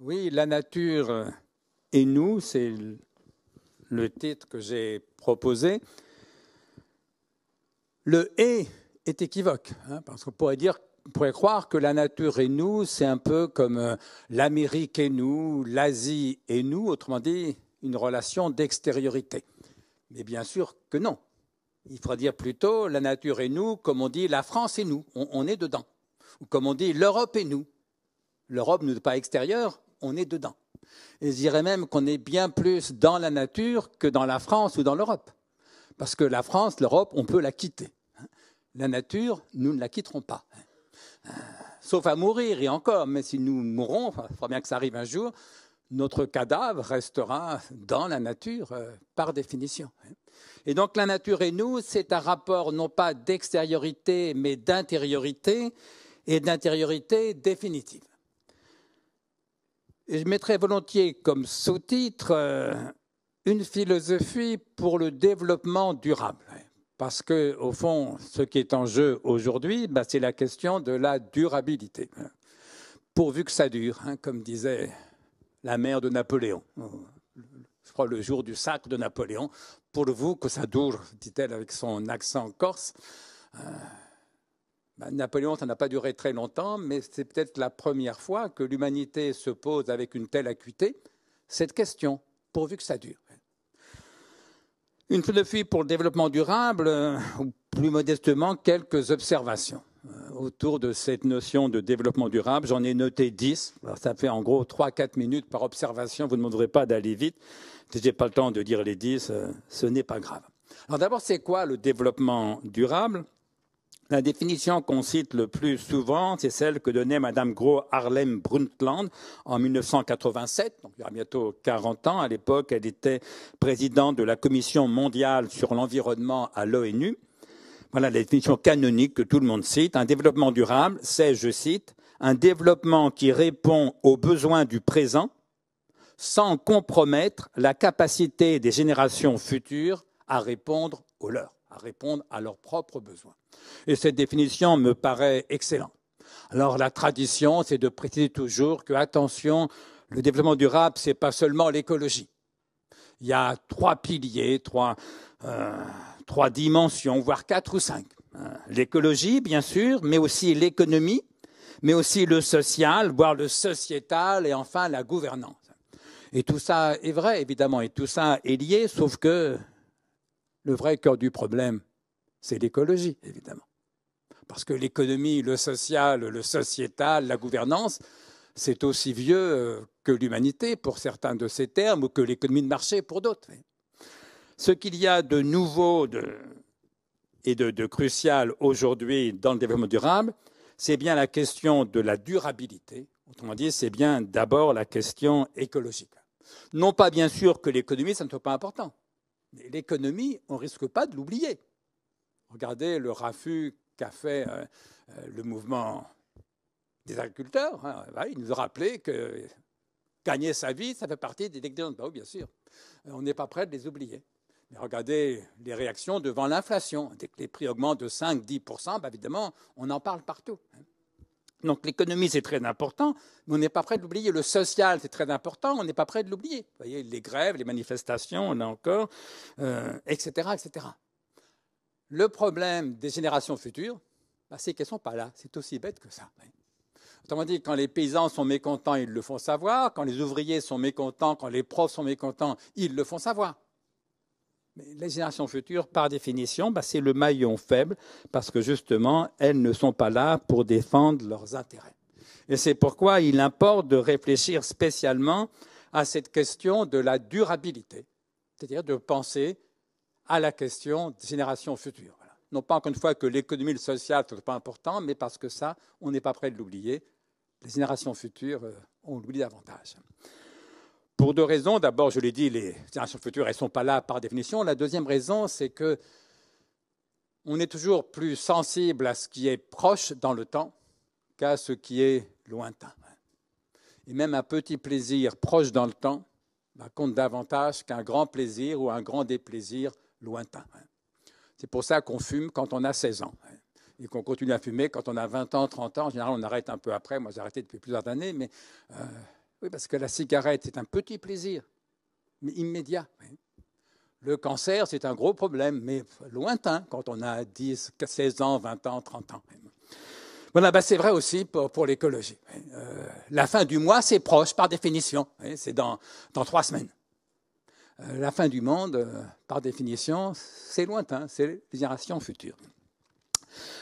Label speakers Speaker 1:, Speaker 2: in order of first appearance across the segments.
Speaker 1: Oui, la nature et nous, c'est le titre que j'ai proposé. Le « et » est équivoque, parce qu'on pourrait croire que la nature et nous, c'est un peu comme l'Amérique et nous, l'Asie et nous, autrement dit, une relation d'extériorité. Mais bien sûr que non. Il faudrait dire plutôt la nature et nous, comme on dit la France et nous, on est dedans. Ou comme on dit l'Europe et nous. L'Europe n'est pas extérieure, on est dedans. Et je dirais même qu'on est bien plus dans la nature que dans la France ou dans l'Europe. Parce que la France, l'Europe, on peut la quitter. La nature, nous ne la quitterons pas. Sauf à mourir, et encore, mais si nous mourrons, il faudra bien que ça arrive un jour, notre cadavre restera dans la nature par définition. Et donc la nature et nous, c'est un rapport non pas d'extériorité, mais d'intériorité, et d'intériorité définitive. Et je mettrais volontiers comme sous-titre une philosophie pour le développement durable. Parce qu'au fond, ce qui est en jeu aujourd'hui, c'est la question de la durabilité. Pourvu que ça dure, comme disait la mère de Napoléon. Je crois le jour du sacre de Napoléon. Pourvu que ça dure, dit-elle avec son accent corse. Napoléon, ça n'a pas duré très longtemps, mais c'est peut-être la première fois que l'humanité se pose avec une telle acuité cette question, pourvu que ça dure. Une philosophie pour le développement durable, ou plus modestement, quelques observations autour de cette notion de développement durable. J'en ai noté 10. Alors, ça fait en gros 3-4 minutes par observation. Vous ne me demanderez pas d'aller vite. Si je n'ai pas le temps de dire les 10, ce n'est pas grave. Alors d'abord, c'est quoi le développement durable ? La définition qu'on cite le plus souvent, c'est celle que donnait Mme Gro Harlem Brundtland en 1987, donc il y a bientôt 40 ans. À l'époque, elle était présidente de la Commission mondiale sur l'environnement à l'ONU. Voilà la définition canonique que tout le monde cite. Un développement durable, c'est, je cite, un développement qui répond aux besoins du présent sans compromettre la capacité des générations futures à répondre aux leurs, à répondre à leurs propres besoins. Et cette définition me paraît excellente. Alors la tradition, c'est de préciser toujours que, attention, le développement durable, ce n'est pas seulement l'écologie. Il y a 3 piliers, trois dimensions, voire 4 ou 5. L'écologie, bien sûr, mais aussi l'économie, mais aussi le social, voire le sociétal, et enfin la gouvernance. Et tout ça est vrai, évidemment, et tout ça est lié, sauf que le vrai cœur du problème, c'est l'écologie, évidemment. Parce que l'économie, le social, le sociétal, la gouvernance, c'est aussi vieux que l'humanité pour certains de ces termes, ou que l'économie de marché pour d'autres. Ce qu'il y a de nouveau et de crucial aujourd'hui dans le développement durable, c'est bien la question de la durabilité. Autrement dit, c'est bien d'abord la question écologique. Non pas bien sûr que l'économie, ça ne soit pas important. Mais l'économie, on ne risque pas de l'oublier. Regardez le raffut qu'a fait le mouvement des agriculteurs. Il nous a rappelé que gagner sa vie, ça fait partie des exigences. Oui, bien sûr, on n'est pas prêt de les oublier. Mais regardez les réactions devant l'inflation. Dès que les prix augmentent de 5-10%, évidemment, on en parle partout. Donc l'économie, c'est très important, mais on n'est pas prêt de l'oublier. Le social, c'est très important, on n'est pas prêt de l'oublier. Vous voyez, les grèves, les manifestations, là encore, etc., etc. Le problème des générations futures, c'est qu'elles ne sont pas là. C'est aussi bête que ça. Autrement dit, quand les paysans sont mécontents, ils le font savoir. Quand les ouvriers sont mécontents, quand les profs sont mécontents, ils le font savoir. Mais les générations futures, par définition, c'est le maillon faible parce que justement, elles ne sont pas là pour défendre leurs intérêts. Et c'est pourquoi il importe de réfléchir spécialement à cette question de la durabilité, c'est-à-dire de penser à la question des générations futures. Voilà. Non pas encore une fois que l'économie et le social ne sont pas importants, mais parce que ça, on n'est pas prêt de l'oublier. Les générations futures, on l'oublie davantage. Pour 2 raisons. D'abord, je l'ai dit, les générations futures, elles ne sont pas là par définition. La deuxième raison, c'est qu'on est toujours plus sensible à ce qui est proche dans le temps qu'à ce qui est lointain. Et même un petit plaisir proche dans le temps compte davantage qu'un grand plaisir ou un grand déplaisir lointain. C'est pour ça qu'on fume quand on a 16 ans et qu'on continue à fumer quand on a 20 ans, 30 ans. En général, on arrête un peu après. Moi, j'ai arrêté depuis plusieurs années, mais Oui, parce que la cigarette, c'est un petit plaisir, mais immédiat. Oui. Le cancer, c'est un gros problème, mais lointain, quand on a 10, 16 ans, 20 ans, 30 ans. Voilà, ben c'est vrai aussi pour l'écologie. La fin du mois, c'est proche par définition. C'est dans 3 semaines. La fin du monde, par définition, c'est lointain, c'est les générations futures.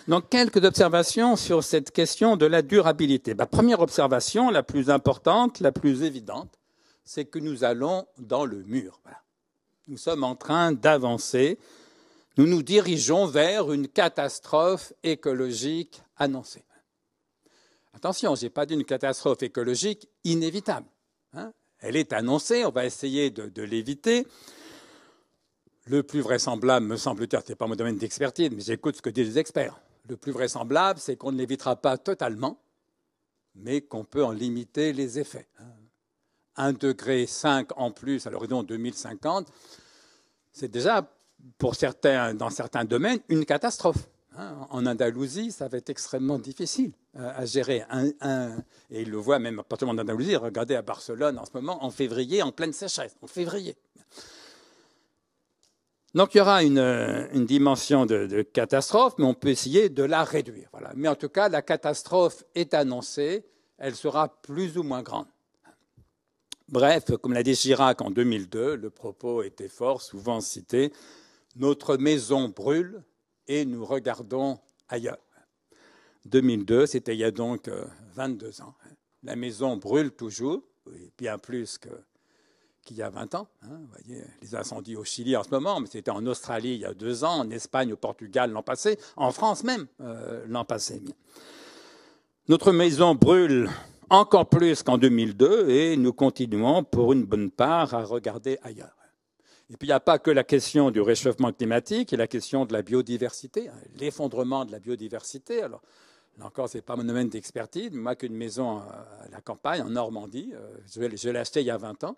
Speaker 1: Donc, quelques observations sur cette question de la durabilité. Ben, première observation, la plus importante, la plus évidente, c'est que nous allons dans le mur. Voilà. Nous sommes en train d'avancer. Nous nous dirigeons vers une catastrophe écologique annoncée. Attention, je n'ai pas dit une catastrophe écologique inévitable. Hein. Elle est annoncée, on va essayer de l'éviter. Le plus vraisemblable, me semble-t-il, ce n'est pas mon domaine d'expertise, mais j'écoute ce que disent les experts. Le plus vraisemblable, c'est qu'on ne l'évitera pas totalement, mais qu'on peut en limiter les effets. 1,5 degré en plus à l'horizon 2050, c'est déjà, dans certains domaines, une catastrophe. En Andalousie, ça va être extrêmement difficile à gérer. Et il le voit même pas seulement en Andalousie, regardez à Barcelone en ce moment, en février, en pleine sécheresse, en février. Donc il y aura une dimension de catastrophe, mais on peut essayer de la réduire. Voilà. Mais en tout cas, la catastrophe est annoncée, elle sera plus ou moins grande. Bref, comme l'a dit Chirac en 2002, le propos était fort, souvent cité, « Notre maison brûle et nous regardons ailleurs ». 2002, c'était il y a donc 22 ans. La maison brûle toujours, bien plus qu'il y a 20 ans. Vous voyez, les incendies au Chili en ce moment, mais c'était en Australie il y a 2 ans, en Espagne, au Portugal l'an passé, en France même l'an passé. Notre maison brûle encore plus qu'en 2002 et nous continuons pour une bonne part à regarder ailleurs. Et puis il n'y a pas que la question du réchauffement climatique, il y a la question de la biodiversité, l'effondrement de la biodiversité. Alors, là encore, ce n'est pas mon domaine d'expertise, mais moi, qu'une maison à la campagne, en Normandie, je l'ai achetée il y a 20 ans,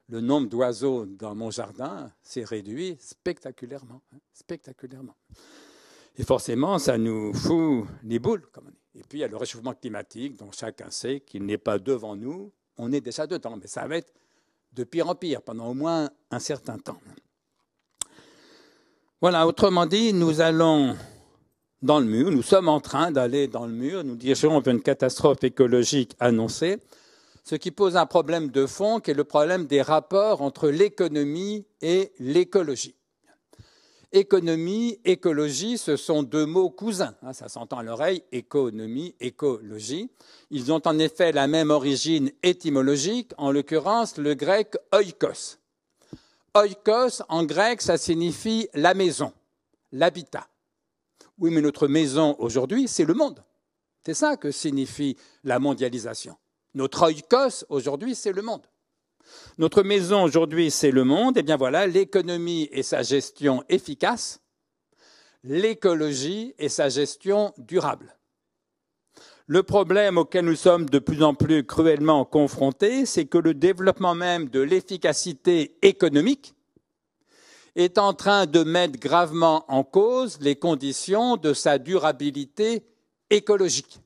Speaker 1: le nombre d'oiseaux dans mon jardin s'est réduit spectaculairement. Spectaculairement. Et forcément, ça nous fout les boules, comme on dit. Et puis, il y a le réchauffement climatique, dont chacun sait qu'il n'est pas devant nous, on est déjà dedans, mais ça va être de pire en pire pendant au moins un certain temps. Voilà, autrement dit, nous allons dans le mur, nous sommes en train d'aller dans le mur, nous dirigeons vers une catastrophe écologique annoncée, ce qui pose un problème de fond qui est le problème des rapports entre l'économie et l'écologie. Économie, écologie, ce sont 2 mots cousins. Ça s'entend à l'oreille, économie, écologie. Ils ont en effet la même origine étymologique, en l'occurrence le grec oikos. Oikos, en grec, ça signifie la maison, l'habitat. Oui, mais notre maison aujourd'hui, c'est le monde. C'est ça que signifie la mondialisation. Notre oikos aujourd'hui, c'est le monde. Notre maison aujourd'hui, c'est le monde. Eh bien voilà, l'économie et sa gestion efficace, l'écologie et sa gestion durable. Le problème auquel nous sommes de plus en plus cruellement confrontés, c'est que le développement même de l'efficacité économique est en train de mettre gravement en cause les conditions de sa durabilité écologique.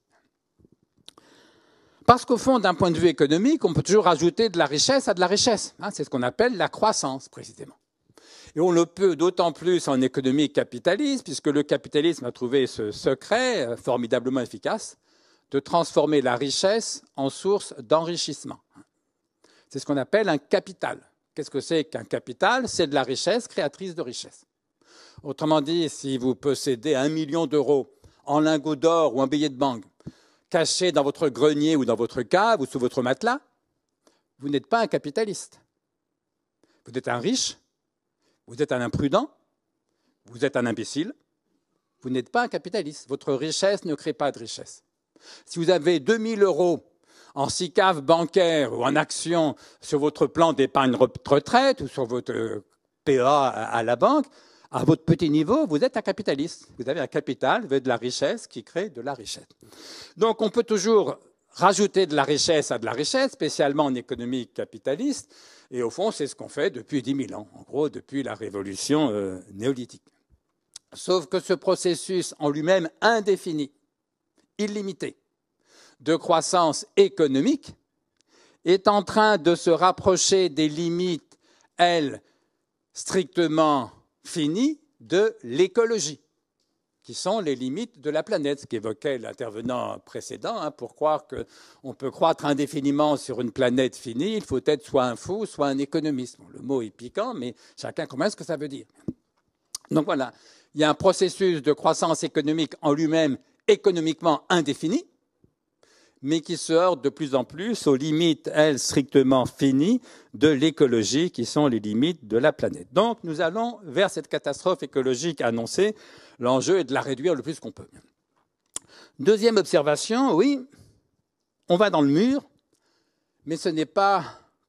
Speaker 1: Parce qu'au fond, d'un point de vue économique, on peut toujours ajouter de la richesse à de la richesse. C'est ce qu'on appelle la croissance, précisément. Et on le peut d'autant plus en économie capitaliste, puisque le capitalisme a trouvé ce secret formidablement efficace de transformer la richesse en source d'enrichissement. C'est ce qu'on appelle un capital. Qu'est-ce que c'est qu'un capital? C'est de la richesse créatrice de richesse. Autrement dit, si vous possédez 1 million d'euros en lingots d'or ou en billets de banque, caché dans votre grenier ou dans votre cave ou sous votre matelas, vous n'êtes pas un capitaliste. Vous êtes un riche, vous êtes un imprudent, vous êtes un imbécile, vous n'êtes pas un capitaliste. Votre richesse ne crée pas de richesse. Si vous avez 2 000 € en SICAV bancaire ou en actions sur votre plan d'épargne retraite ou sur votre PA à la banque, à votre petit niveau, vous êtes un capitaliste. Vous avez un capital, vous avez de la richesse qui crée de la richesse. Donc on peut toujours rajouter de la richesse à de la richesse, spécialement en économie capitaliste. Et au fond, c'est ce qu'on fait depuis 10 000 ans, en gros depuis la révolution néolithique. Sauf que ce processus en lui-même indéfini, illimité, de croissance économique est en train de se rapprocher des limites, elles, strictement finies, de l'écologie, qui sont les limites de la planète, ce qu'évoquait l'intervenant précédent. Pour croire qu'on peut croître indéfiniment sur une planète finie, il faut être soit un fou, soit un économiste. Bon, le mot est piquant, mais chacun comprend ce que ça veut dire. Donc voilà, il y a un processus de croissance économique en lui-même économiquement indéfini, mais qui se heurte de plus en plus aux limites, elles, strictement finies de l'écologie, qui sont les limites de la planète. Donc nous allons vers cette catastrophe écologique annoncée. L'enjeu est de la réduire le plus qu'on peut. Deuxième observation, oui, on va dans le mur, mais ce n'est pas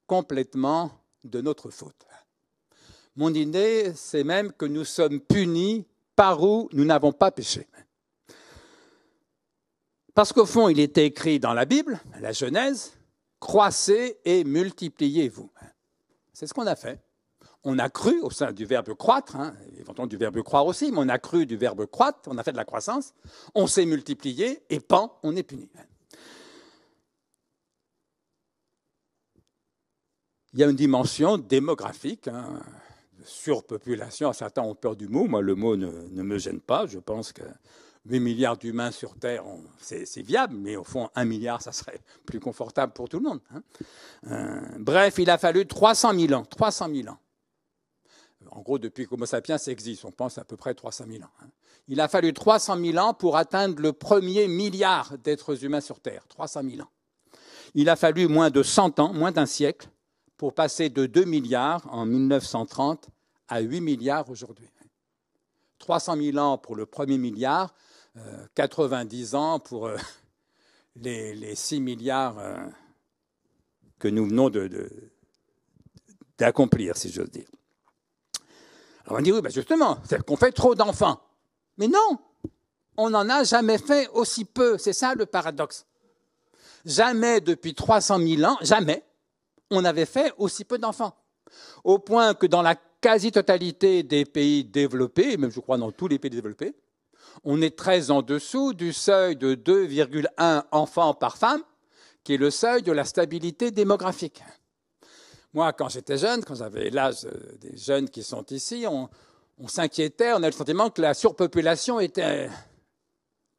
Speaker 1: complètement de notre faute. Mon idée, c'est même que nous sommes punis par où nous n'avons pas péché. Parce qu'au fond, il était écrit dans la Bible, la Genèse, « Croissez et multipliez-vous ». C'est ce qu'on a fait. On a cru au sein du verbe croître, éventuellement du verbe croire aussi, mais on a cru du verbe croître, on a fait de la croissance, on s'est multiplié et pan, on est puni. Il y a une dimension démographique, de surpopulation. Certains ont peur du mot, moi le mot ne me gêne pas, je pense que 8 milliards d'humains sur Terre, c'est viable, mais au fond, 1 milliard, ça serait plus confortable pour tout le monde. Bref, il a fallu 300 000 ans. 300 000 ans. En gros, depuis qu'Homo sapiens existe, on pense à peu près 300 000 ans. Il a fallu 300 000 ans pour atteindre le premier milliard d'êtres humains sur Terre. 300 000 ans. Il a fallu moins de 100 ans, moins d'un siècle, pour passer de 2 milliards en 1930 à 8 milliards aujourd'hui. 300 000 ans pour le premier milliard, 90 ans pour les 6 milliards que nous venons d'accomplir, si j'ose dire. Alors on va dire, oui, ben justement, c'est qu'on fait trop d'enfants. Mais non, on n'en a jamais fait aussi peu. C'est ça le paradoxe. Jamais depuis 300 000 ans, jamais, on avait fait aussi peu d'enfants. Au point que dans la quasi-totalité des pays développés, même je crois dans tous les pays développés, on est très en dessous du seuil de 2,1 enfants par femme, qui est le seuil de la stabilité démographique. Moi, quand j'étais jeune, quand j'avais l'âge des jeunes qui sont ici, on s'inquiétait, on a le sentiment que la surpopulation était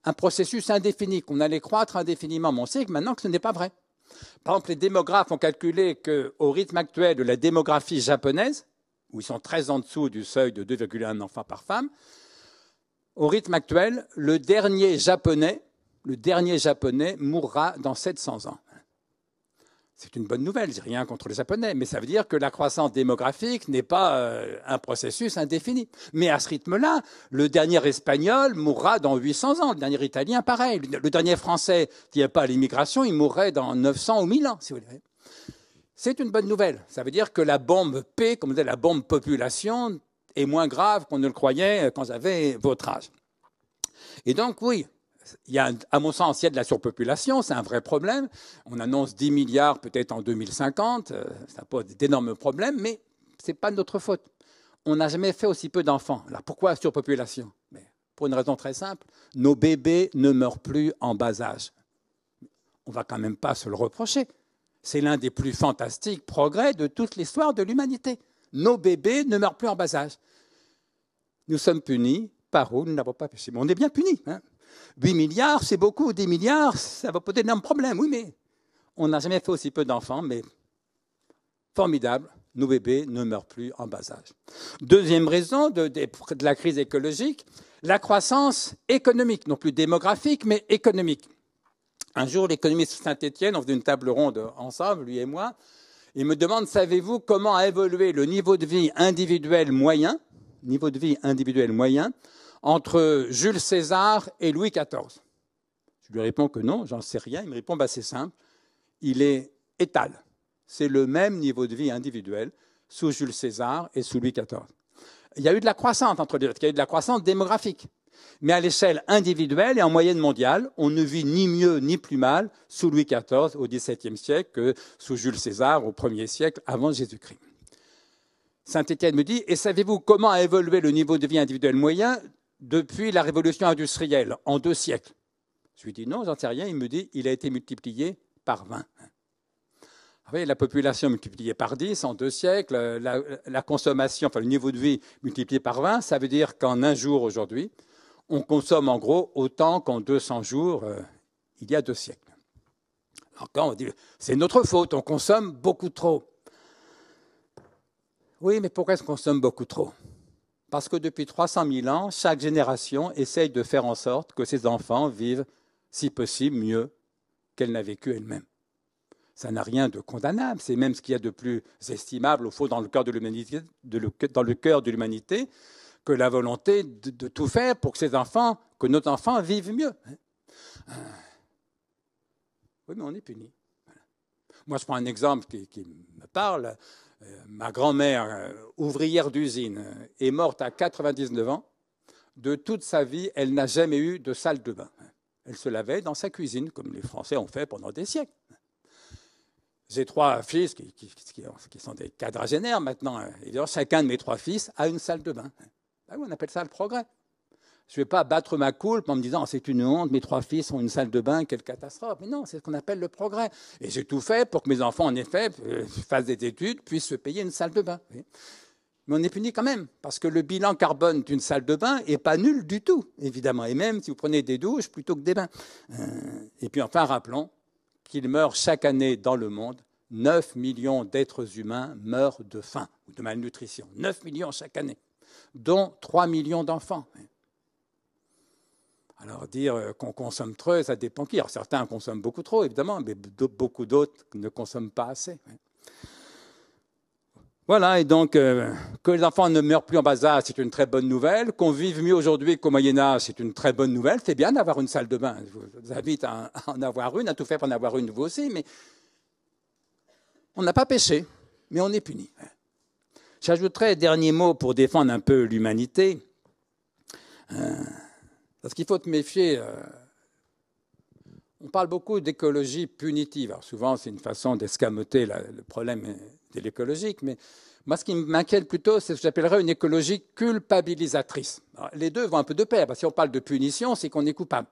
Speaker 1: un processus indéfini, qu'on allait croître indéfiniment. Mais on sait que maintenant que ce n'est pas vrai. Par exemple, les démographes ont calculé qu'au rythme actuel de la démographie japonaise, où ils sont très en dessous du seuil de 2,1 enfants par femme, au rythme actuel, le dernier japonais mourra dans 700 ans. C'est une bonne nouvelle, je n'ai rien contre les Japonais, mais ça veut dire que la croissance démographique n'est pas un processus indéfini. Mais à ce rythme-là, le dernier Espagnol mourra dans 800 ans, le dernier Italien, pareil. Le dernier Français qui n'est pas à l'immigration, il mourrait dans 900 ou 1000 ans, si vous voulez. C'est une bonne nouvelle. Ça veut dire que la bombe P, comme on dit, la bombe population, est moins grave qu'on ne le croyait quand j'avais votre âge. Et donc, oui, à mon sens, il y a de la surpopulation, c'est un vrai problème. On annonce 10 milliards peut-être en 2050, ça pose d'énormes problèmes, mais ce n'est pas de notre faute. On n'a jamais fait aussi peu d'enfants. Alors pourquoi surpopulation? Mais pour une raison très simple, nos bébés ne meurent plus en bas âge. On ne va quand même pas se le reprocher. C'est l'un des plus fantastiques progrès de toute l'histoire de l'humanité. Nos bébés ne meurent plus en bas âge. Nous sommes punis par où nous n'avons pas péché. Mais on est bien punis. 8 milliards, c'est beaucoup. 10 milliards, ça va poser d'énormes problèmes. Oui, mais on n'a jamais fait aussi peu d'enfants, mais formidable, nos bébés ne meurent plus en bas âge. Deuxième raison de la crise écologique, la croissance économique, non plus démographique, mais économique. Un jour, l'économiste Saint-Étienne, on faisait une table ronde ensemble, lui et moi, il me demande, savez-vous comment a évolué le niveau de vie individuel moyen entre Jules César et Louis XIV? Je lui réponds que non, j'en sais rien. Il me répond, c'est simple, il est étal. C'est le même niveau de vie individuel sous Jules César et sous Louis XIV. Il y a eu de la croissance entre les deux, il y a eu de la croissance démographique. Mais à l'échelle individuelle et en moyenne mondiale, on ne vit ni mieux ni plus mal sous Louis XIV au XVIIe siècle que sous Jules César au 1er siècle avant Jésus-Christ. Saint-Étienne me dit, et savez-vous comment a évolué le niveau de vie individuel moyen depuis la révolution industrielle, en 2 siècles? Je lui dis non, j'en sais rien. Il me dit, il a été multiplié par 20. Vous voyez, la population multipliée par 10 en 2 siècles, la consommation, enfin le niveau de vie multiplié par 20, ça veut dire qu'en un jour aujourd'hui, on consomme en gros autant qu'en 200 jours il y a 2 siècles. Alors quand on dit c'est notre faute, on consomme beaucoup trop. Oui, mais pourquoi est-ce qu'on consomme beaucoup trop? Parce que depuis 300 000 ans, chaque génération essaye de faire en sorte que ses enfants vivent, si possible, mieux qu'elle n'a vécu elle-même. Ça n'a rien de condamnable, c'est même ce qu'il y a de plus estimable au fond dans le cœur de l'humanité, que la volonté de tout faire pour que nos enfants vivent mieux. Oui, mais on est puni. Voilà. Moi, je prends un exemple qui me parle. Ma grand-mère, ouvrière d'usine, est morte à 99 ans. De toute sa vie, elle n'a jamais eu de salle de bain. Elle se lavait dans sa cuisine, comme les Français ont fait pendant des siècles. J'ai 3 fils qui sont des quadragénaires maintenant. Et chacun de mes 3 fils a une salle de bain. Ah oui, on appelle ça le progrès. Je ne vais pas battre ma coulpe en me disant c'est une honte, mes 3 fils ont une salle de bain, quelle catastrophe. Mais non, c'est ce qu'on appelle le progrès. Et j'ai tout fait pour que mes enfants, en effet, fassent des études, puissent se payer une salle de bain. Mais on est puni quand même, parce que le bilan carbone d'une salle de bain n'est pas nul du tout, évidemment. Et même si vous prenez des douches plutôt que des bains. Et puis enfin, rappelons qu'il meurt chaque année dans le monde, 9 millions d'êtres humains meurent de faim ou de malnutrition. 9 millions chaque année, dont 3 millions d'enfants. Alors dire qu'on consomme trop, ça dépend qui. Alors certains consomment beaucoup trop, évidemment, mais beaucoup d'autres ne consomment pas assez. Voilà, et donc que les enfants ne meurent plus en bas âge, c'est une très bonne nouvelle. Qu'on vive mieux aujourd'hui qu'au Moyen-Âge, c'est une très bonne nouvelle. C'est bien d'avoir une salle de bain. Je vous invite à en avoir une, à tout faire pour en avoir une, vous aussi, mais on n'a pas péché, mais on est puni. J'ajouterai un dernier mot pour défendre un peu l'humanité. Parce qu'il faut te méfier. On parle beaucoup d'écologie punitive. Alors souvent, c'est une façon d'escamoter le problème de l'écologique. Mais moi, ce qui m'inquiète plutôt, c'est ce que j'appellerais une écologie culpabilisatrice. Alors, les deux vont un peu de pair. Parce que si on parle de punition, c'est qu'on est coupable.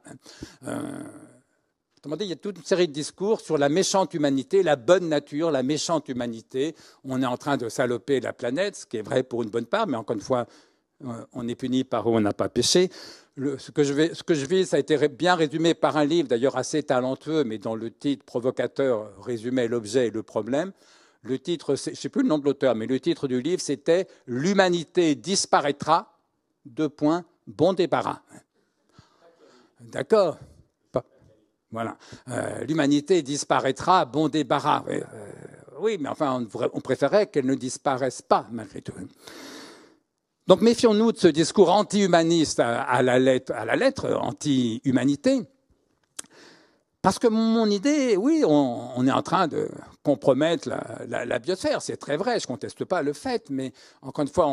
Speaker 1: Autrement dit, il y a toute une série de discours sur la méchante humanité, la bonne nature, la méchante humanité. On est en train de saloper la planète, ce qui est vrai pour une bonne part, mais encore une fois, on est puni par où on n'a pas péché. Ce que je vis, ça a été bien résumé par un livre, d'ailleurs assez talentueux, mais dont le titre provocateur résumait l'objet et le problème. Le titre, je ne sais plus le nom de l'auteur, mais le titre du livre, c'était « L'humanité disparaîtra, : bon débarras ». D'accord. Voilà. L'humanité disparaîtra, bon débarras. Oui, mais enfin, on préférait qu'elle ne disparaisse pas, malgré tout. Donc méfions-nous de ce discours anti-humaniste à la lettre, anti-humanité. Parce que mon idée, oui, on est en train de compromettre la biosphère. C'est très vrai, je ne conteste pas le fait, mais encore une fois,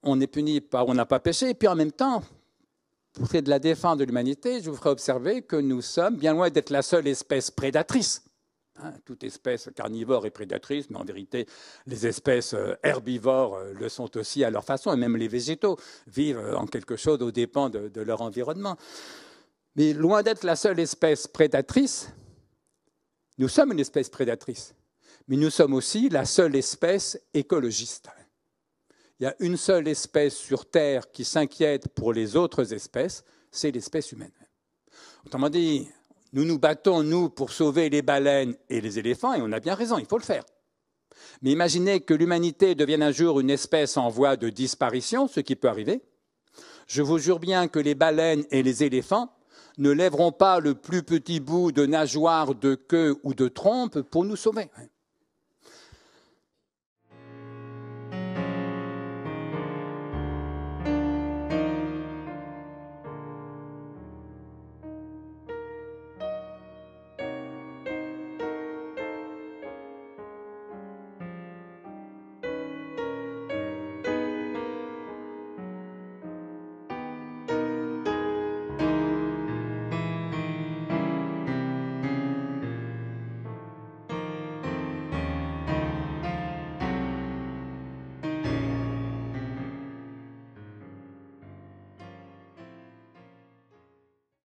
Speaker 1: on est puni par on n'a pas péché. Et puis en même temps, pour ce qui est de la défense de l'humanité, je vous ferai observer que nous sommes bien loin d'être la seule espèce prédatrice. Toute espèce carnivore est prédatrice, mais en vérité, les espèces herbivores le sont aussi à leur façon, et même les végétaux vivent en quelque chose aux dépens de leur environnement. Mais loin d'être la seule espèce prédatrice, nous sommes une espèce prédatrice, mais nous sommes aussi la seule espèce écologiste. Il y a une seule espèce sur Terre qui s'inquiète pour les autres espèces, c'est l'espèce humaine. Autrement dit, nous nous battons, nous, pour sauver les baleines et les éléphants, et on a bien raison, il faut le faire. Mais imaginez que l'humanité devienne un jour une espèce en voie de disparition, ce qui peut arriver. Je vous jure bien que les baleines et les éléphants ne lèveront pas le plus petit bout de nageoire, de queue ou de trompe pour nous sauver.